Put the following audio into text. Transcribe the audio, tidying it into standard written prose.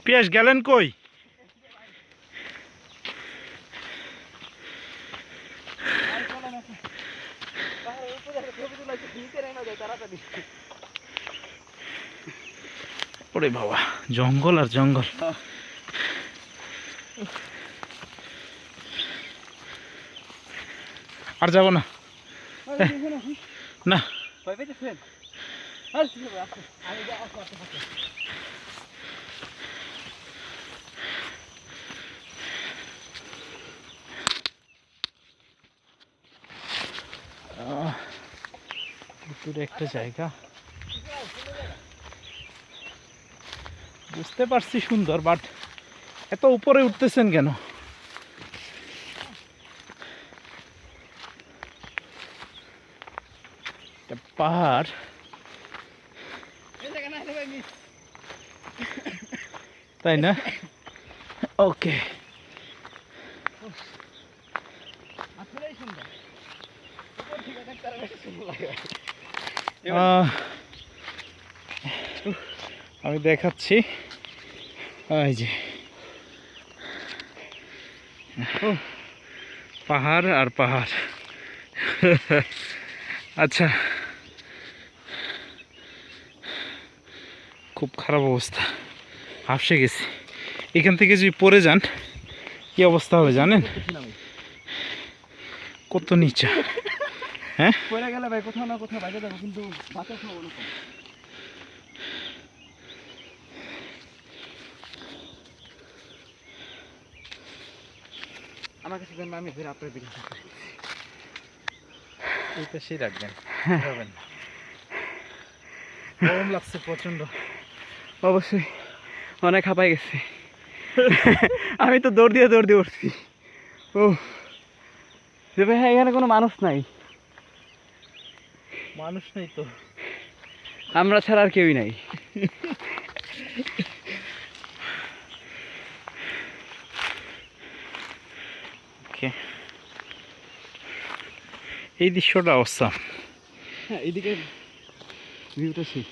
পিয়াস গেলেন কই? ওরে বাবা, জঙ্গল আর জঙ্গল। আর যাব না না। দূরে একটা জায়গা বুঝতে পারছি সুন্দর, বাট এত উপরে উঠতেছেন কেন? পাহাড় তাই না? ওকে, আমি দেখাচ্ছি। এই যে পাহাড় আর পাহাড়। আচ্ছা, খুব খারাপ অবস্থা, হাঁপসে গেছি। এখান থেকে যদি পড়ে যান কি অবস্থা হবে জানেন? কত নিচে। হ্যাঁ, পড়ে গেলে ভাই কোথাও না কোথাও বাইরে যাবো, কিন্তু বাঁচার সম্ভাবনা কম। আমার কাছে দেন, আমি ফের আপনার দিকে এই পাশেই রাখবেন, যাবেন না। গরম লাগছে প্রচন্ড। অবশ্যই অনেক হাঁপাই গেছে। আমি তো দৌড় দিয়ে উঠছি। ও ভাই, এখানে কোনো মানুষ নাই। মানুষ নেই তো, আমরা ছাড়া আর কেউই নাই। এই দৃশ্যটা অসাম। হ্যাঁ, এইদিকে ভিউটা সেই।